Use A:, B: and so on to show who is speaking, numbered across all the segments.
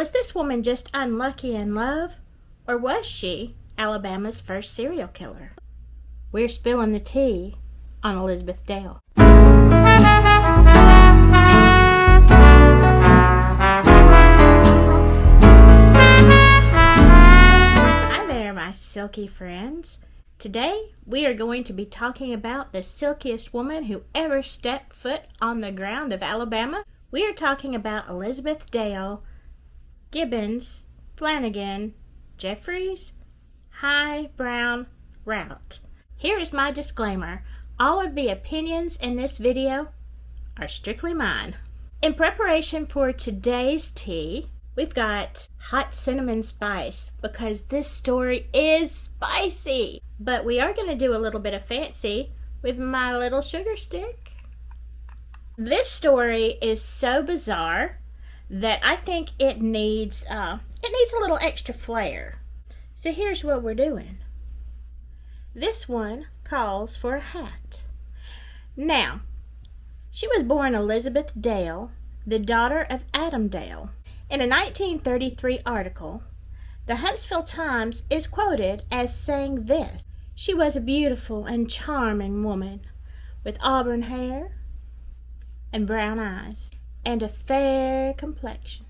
A: Was this woman just unlucky in love, or was she Alabama's first serial killer? We're spilling the tea on Elizabeth Dale. Hi there, my silky friends. Today, we are going to be talking about the silkiest woman who ever stepped foot on the ground of Alabama. We are talking about Elizabeth Dale, Gibbons, Flanagan, Jefferies, Brown, Routt. Here is my disclaimer. All of the opinions in this video are strictly mine. In preparation for today's tea, we've got hot cinnamon spice because this story is spicy. But we are going to do a little bit of fancy with my little sugar stick. This story is so bizarre that I think it needs a little extra flair. So here's what we're doing. This one calls for a hat. Now, she was born Elizabeth Dale, the daughter of Adam Dale. In a 1933 article, the Huntsville Times is quoted as saying this: "She was a beautiful and charming woman with auburn hair and brown eyes and a fair complexion.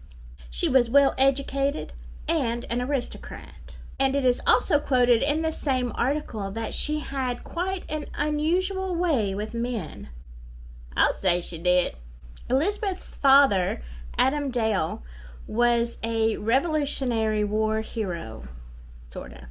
A: She was well educated and an aristocrat." And it is also quoted in the same article that she had quite an unusual way with men. I'll say she did. Elizabeth's father, Adam Dale, was a Revolutionary War hero, sort of.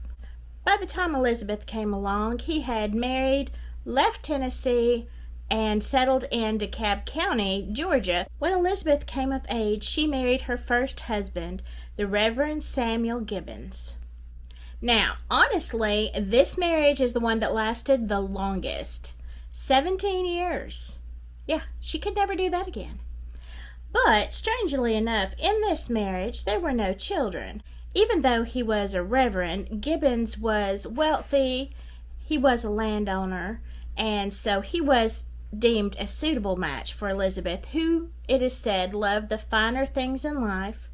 A: By the time Elizabeth came along, he had married, left Tennessee, and settled in DeKalb County, Georgia. When Elizabeth came of age, she married her first husband, the Reverend Samuel Gibbons. Now, honestly, this marriage is the one that lasted the longest. 17 years. Yeah, she could never do that again. But, strangely enough, in this marriage, there were no children. Even though he was a reverend, Gibbons was wealthy, he was a landowner, and so he was deemed a suitable match for Elizabeth, who, it is said, loved the finer things in life.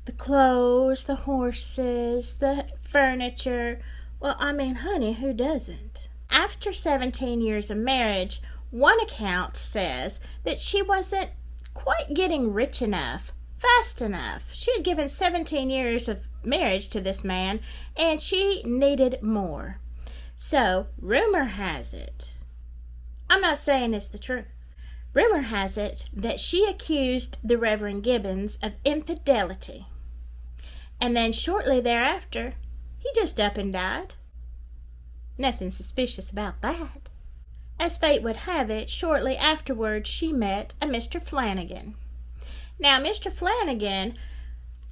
A: The clothes, the horses, the furniture. Well, I mean, honey, who doesn't? After 17 years of marriage, one account says that she wasn't quite getting rich enough, fast enough. She had given 17 years of marriage to this man, and she needed more. So, rumor has it, I'm not saying it's the truth, rumor has it that she accused the Reverend Gibbons of infidelity. And then shortly thereafter, he just up and died. Nothing suspicious about that. As fate would have it, shortly afterwards she met a Mr. Flanagan. Now, Mr. Flanagan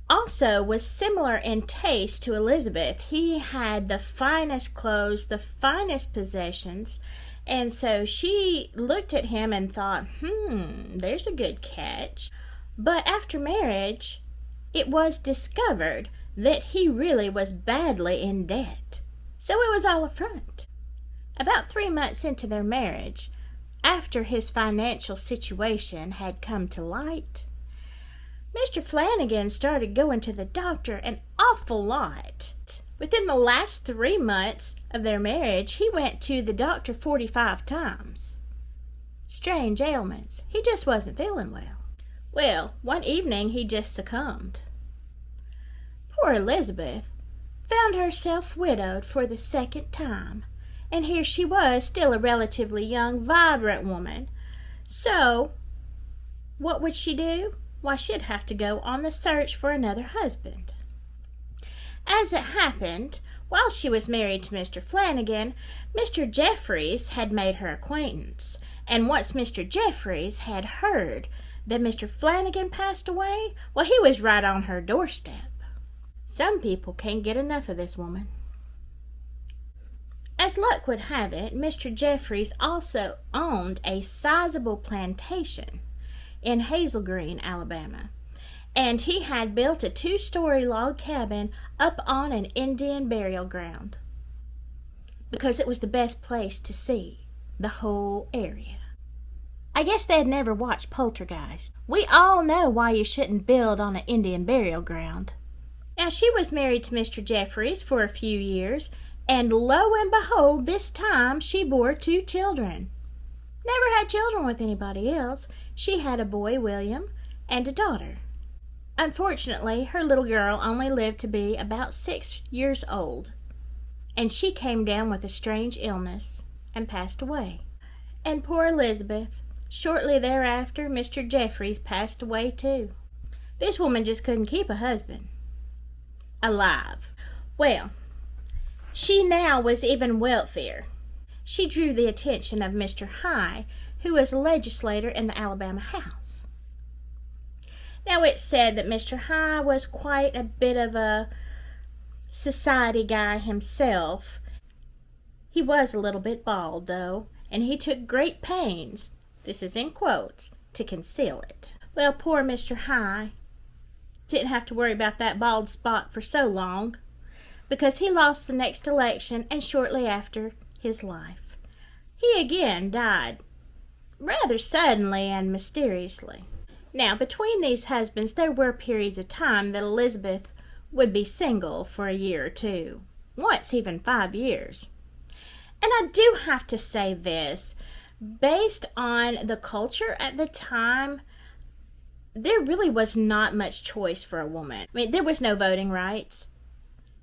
A: also was similar in taste to Elizabeth. He had the finest clothes, the finest possessions, and so she looked at him and thought, there's a good catch. But after marriage, it was discovered that he really was badly in debt. So it was all a front. About 3 months into their marriage, after his financial situation had come to light, Mr. Flanagan started going to the doctor an awful lot. Within the last 3 months of their marriage, he went to the doctor 45 times. Strange ailments. He just wasn't feeling well. Well, one evening he just succumbed. Poor Elizabeth found herself widowed for the second time, and here she was, still a relatively young, vibrant woman. So, what would she do? Why, she'd have to go on the search for another husband. As it happened, while she was married to Mr. Flanagan, Mr. Jefferies had made her acquaintance, and once Mr. Jefferies had heard that Mr. Flanagan passed away, well, he was right on her doorstep. Some people can't get enough of this woman. As luck would have it, Mr. Jefferies also owned a sizable plantation in Hazel Green, Alabama, and he had built a 2-story log cabin up on an Indian burial ground because it was the best place to see the whole area. I guess they had never watched Poltergeist. We all know why you shouldn't build on an Indian burial ground. Now, she was married to Mr. Jefferies for a few years, and lo and behold, this time she bore 2 children. Never had children with anybody else. She had a boy, William, and a daughter. Unfortunately, her little girl only lived to be about 6 years old, and she came down with a strange illness and passed away. And poor Elizabeth, shortly thereafter, Mr. Jefferies passed away too. This woman just couldn't keep a husband alive. Well, she now was even wealthier. She drew the attention of Mr. High, who was a legislator in the Alabama House. Now, it's said that Mr. High was quite a bit of a society guy himself. He was a little bit bald, though, and he took great pains, this is in quotes, to conceal it. Well, poor Mr. High didn't have to worry about that bald spot for so long, because he lost the next election and shortly after his life. He again died rather suddenly and mysteriously. Now, between these husbands, there were periods of time that Elizabeth would be single for a year or two, once even 5 years. And I do have to say this, based on the culture at the time, there really was not much choice for a woman. I mean, there was no voting rights.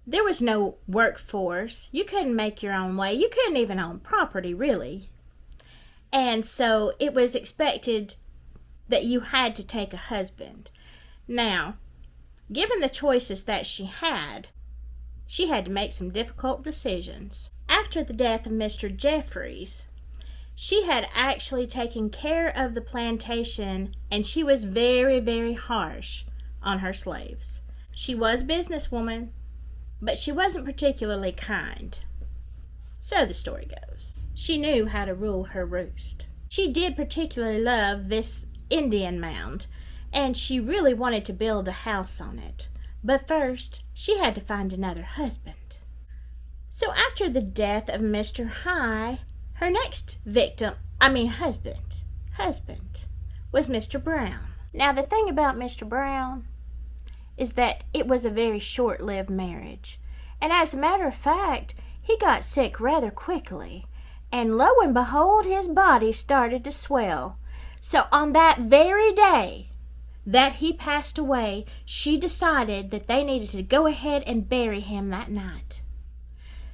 A: There was no workforce. You couldn't make your own way. You couldn't even own property, really. And so it was expected that you had to take a husband. Now, given the choices that she had to make some difficult decisions. After the death of Mr. Jefferies, she had actually taken care of the plantation, and she was very, very harsh on her slaves. She was a businesswoman, but she wasn't particularly kind. So the story goes. She knew how to rule her roost. She did particularly love this Indian mound, and she really wanted to build a house on it. But first, she had to find another husband. So after the death of Mr. High, her next husband, was Mr. Brown. Now, the thing about Mr. Brown is that it was a very short-lived marriage. And as a matter of fact, he got sick rather quickly. And lo and behold, his body started to swell. So on that very day that he passed away, she decided that they needed to go ahead and bury him that night.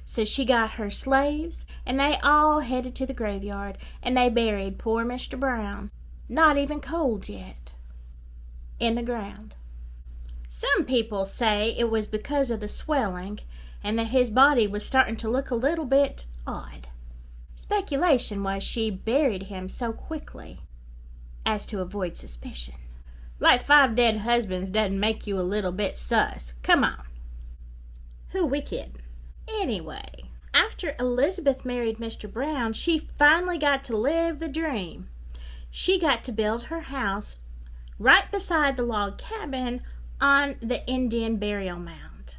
A: So she got her slaves, and they all headed to the graveyard, and they buried poor Mr. Brown, not even cold yet, in the ground. Some people say it was because of the swelling, and that his body was starting to look a little bit odd. Speculation was she buried him so quickly as to avoid suspicion. Like 5 dead husbands doesn't make you a little bit sus. Come on. Who we kidding? Anyway, after Elizabeth married Mr. Brown, she finally got to live the dream. She got to build her house right beside the log cabin on the Indian burial mound.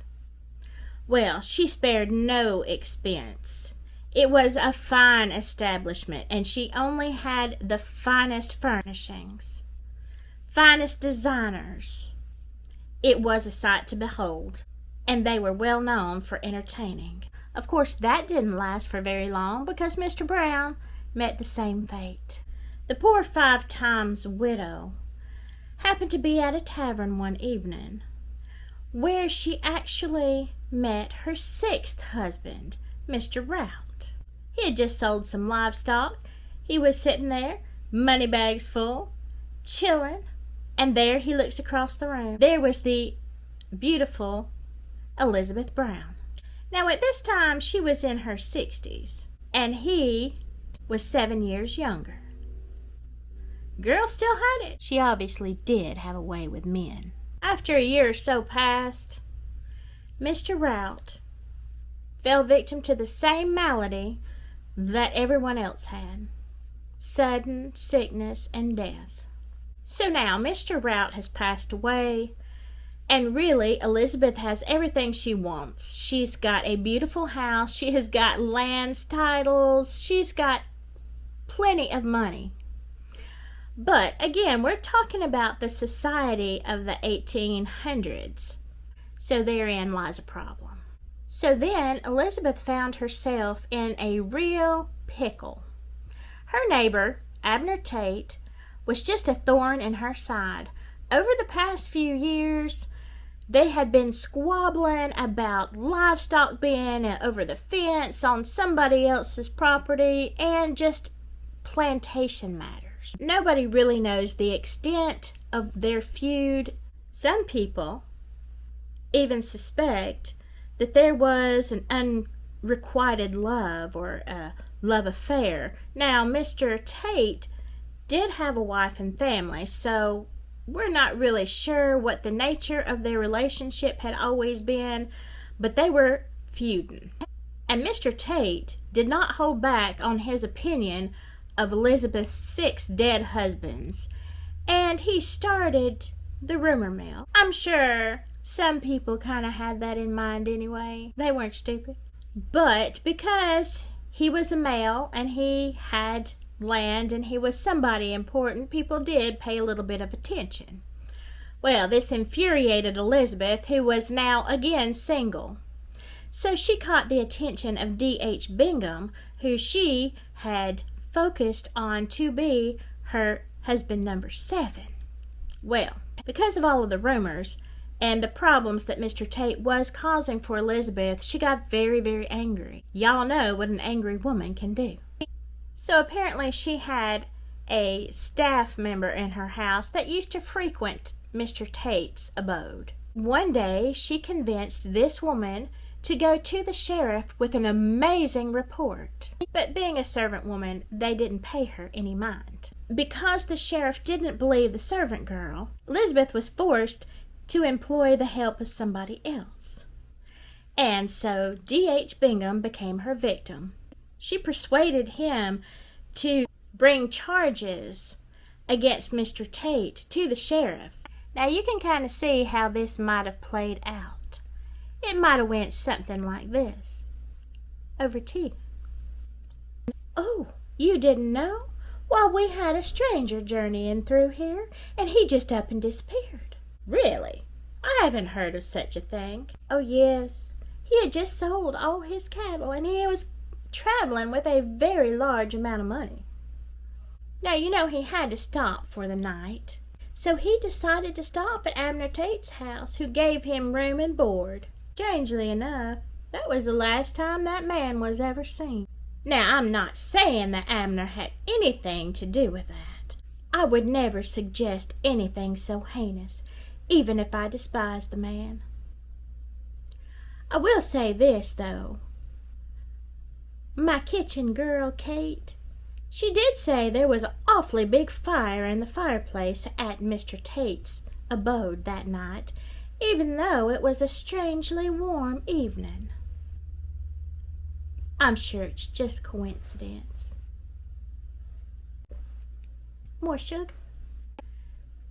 A: Well, she spared no expense. It was a fine establishment, and she only had the finest furnishings, finest designers. It was a sight to behold, and they were well known for entertaining. Of course, that didn't last for very long, because Mr. Brown met the same fate. The poor 5-times widow happened to be at a tavern one evening, where she actually met her 6th husband, Mr. Routt. He had just sold some livestock. He was sitting there, money bags full, chilling, and there he looks across the room. There was the beautiful Elizabeth Brown. Now, at this time, she was in her 60s, and he was 7 years younger. Girl still had it. She obviously did have a way with men. After a year or so passed, Mr. Routt fell victim to the same malady that everyone else had: sudden sickness and death. So now Mr. Routt has passed away, and really Elizabeth has everything she wants. She's got a beautiful house, she has got lands, titles, she's got plenty of money. But again, we're talking about the society of the 1800s. So therein lies a problem. So then Elizabeth found herself in a real pickle. Her neighbor, Abner Tate, was just a thorn in her side. Over the past few years, they had been squabbling about livestock being over the fence on somebody else's property and just plantation matters. Nobody really knows the extent of their feud. Some people even suspect that there was an unrequited love or a love affair. Now, Mr. Tate did have a wife and family, so we're not really sure what the nature of their relationship had always been, but they were feuding. And Mr. Tate did not hold back on his opinion of Elizabeth's 6 dead husbands, and he started the rumor mill. I'm sure some people kind of had that in mind anyway. They weren't stupid. But because he was a male and he had land and he was somebody important, people did pay a little bit of attention. Well, this infuriated Elizabeth, who was now again single. So she caught the attention of D.H. Bingham, who she had focused on to be her husband number 7. Well, because of all of the rumors and the problems that Mr. Tate was causing for Elizabeth, she got very, very angry. Y'all know what an angry woman can do. So apparently she had a staff member in her house that used to frequent Mr. Tate's abode. One day she convinced this woman to go to the sheriff with an amazing report. But being a servant woman, they didn't pay her any mind. Because the sheriff didn't believe the servant girl, Elizabeth was forced to employ the help of somebody else. And so D.H. Bingham became her victim. She persuaded him to bring charges against Mr. Tate to the sheriff. Now you can kind of see how this might have played out. It might have went something like this. Over tea. Oh, you didn't know? Well, we had a stranger journeying through here, and he just up and disappeared. Really? I haven't heard of such a thing. Oh, yes. He had just sold all his cattle, and he was traveling with a very large amount of money. Now, you know he had to stop for the night, so he decided to stop at Abner Tate's house, who gave him room and board. Strangely enough, that was the last time that man was ever seen. Now, I'm not saying that Abner had anything to do with that. I would never suggest anything so heinous, even if I despised the man. I will say this, though. My kitchen girl, Kate, she did say there was an awfully big fire in the fireplace at Mr. Tate's abode that night, even though it was a strangely warm evening. I'm sure it's just coincidence. More sugar?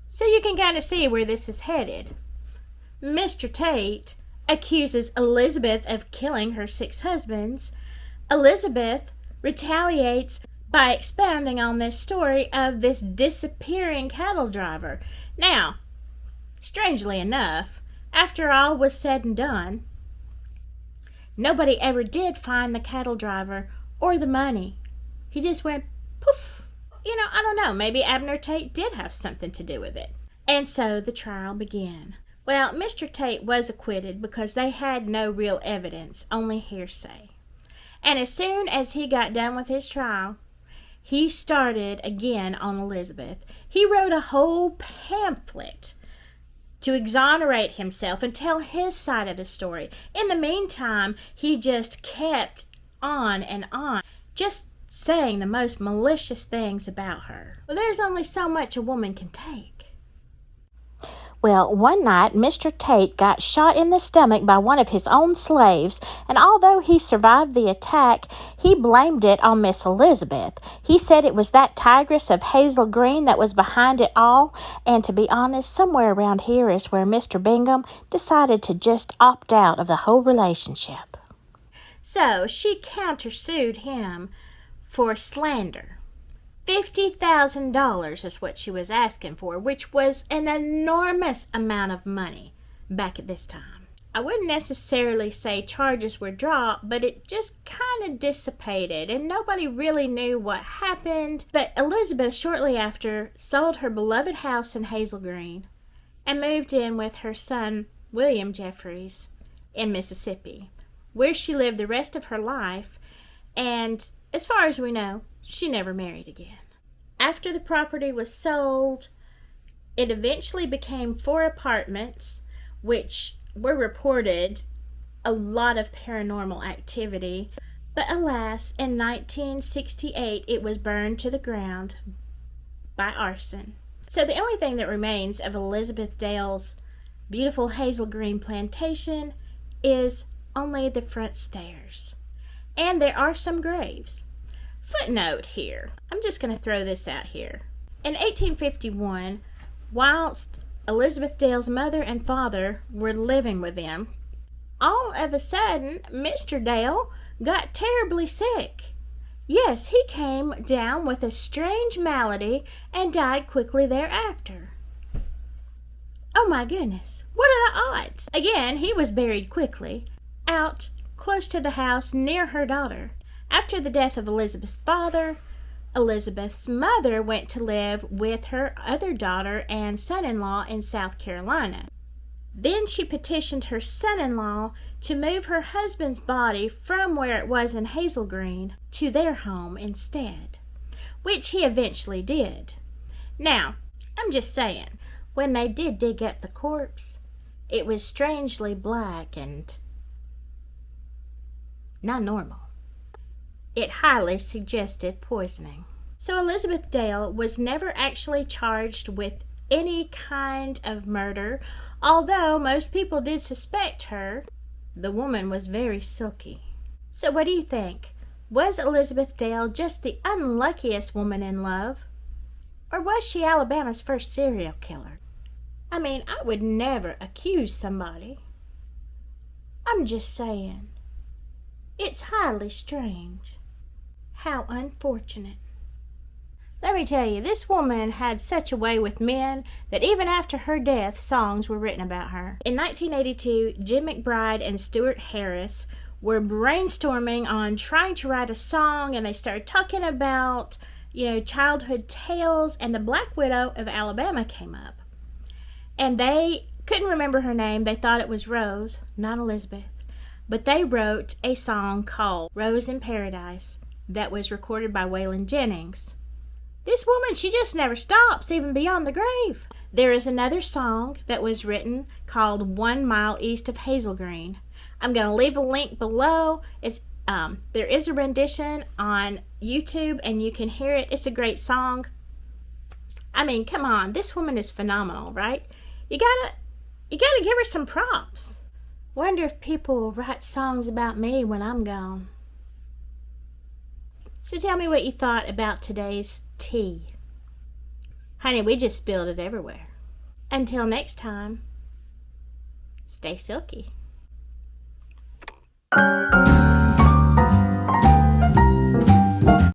A: So you can kind of see where this is headed. Mr. Tate accuses Elizabeth of killing her 6 husbands. Elizabeth retaliates by expounding on this story of this disappearing cattle driver. Now, strangely enough, after all was said and done, nobody ever did find the cattle driver or the money. He just went poof. You know, I don't know, maybe Abner Tate did have something to do with it. And so the trial began. Well, Mr. Tate was acquitted because they had no real evidence, only hearsay. And as soon as he got done with his trial, he started again on Elizabeth. He wrote a whole pamphlet to exonerate himself and tell his side of the story. In the meantime, he just kept on and on, just saying the most malicious things about her. Well, there's only so much a woman can take.
B: Well, one night, Mr. Tate got shot in the stomach by one of his own slaves, and although he survived the attack, he blamed it on Miss Elizabeth. He said it was that tigress of Hazel Green that was behind it all, and to be honest, somewhere around here is where Mr. Bingham decided to just opt out of the whole relationship.
A: So she countersued him for slander. $50,000 is what she was asking for, which was an enormous amount of money back at this time. I wouldn't necessarily say charges were dropped, but it just kind of dissipated, and nobody really knew what happened. But Elizabeth, shortly after, sold her beloved house in Hazel Green and moved in with her son, William Jefferies, in Mississippi, where she lived the rest of her life, and as far as we know, she never married again. After the property was sold, it eventually became 4 apartments, which were reported a lot of paranormal activity. But alas, in 1968, it was burned to the ground by arson. So the only thing that remains of Elizabeth Dale's beautiful Hazel Green plantation is only the front stairs. And there are some graves. Footnote here. I'm just going to throw this out here. In 1851, whilst Elizabeth Dale's mother and father were living with them, all of a sudden, Mr. Dale got terribly sick. Yes, he came down with a strange malady and died quickly thereafter. Oh my goodness, what are the odds? Again, he was buried quickly, out close to the house near her daughter. After the death of Elizabeth's father, Elizabeth's mother went to live with her other daughter and son-in-law in South Carolina. Then she petitioned her son-in-law to move her husband's body from where it was in Hazel Green to their home instead, which he eventually did. Now, I'm just saying, when they did dig up the corpse, it was strangely black and not normal. It highly suggested poisoning. So Elizabeth Dale was never actually charged with any kind of murder, although most people did suspect her. The woman was very silky. So what do you think? Was Elizabeth Dale just the unluckiest woman in love? Or was she Alabama's first serial killer? I mean, I would never accuse somebody. I'm just saying. It's highly strange. How unfortunate. Let me tell you, this woman had such a way with men that even after her death, songs were written about her. In 1982, Jim McBride and Stuart Harris were brainstorming on trying to write a song, and they started talking about, childhood tales, and the Black Widow of Alabama came up. And they couldn't remember her name. They thought it was Rose, not Elizabeth. But they wrote a song called Rose in Paradise that was recorded by Waylon Jennings. This woman, she just never stops, even beyond the grave. There is another song that was written called 1 Mile East of Hazel Green. I'm going to leave a link below. There is a rendition on YouTube, and you can hear it. It's a great song. I mean, come on, this woman is phenomenal, right? You gotta give her some props. Wonder if people will write songs about me when I'm gone. So tell me what you thought about today's tea. Honey, we just spilled it everywhere. Until next time, stay silky.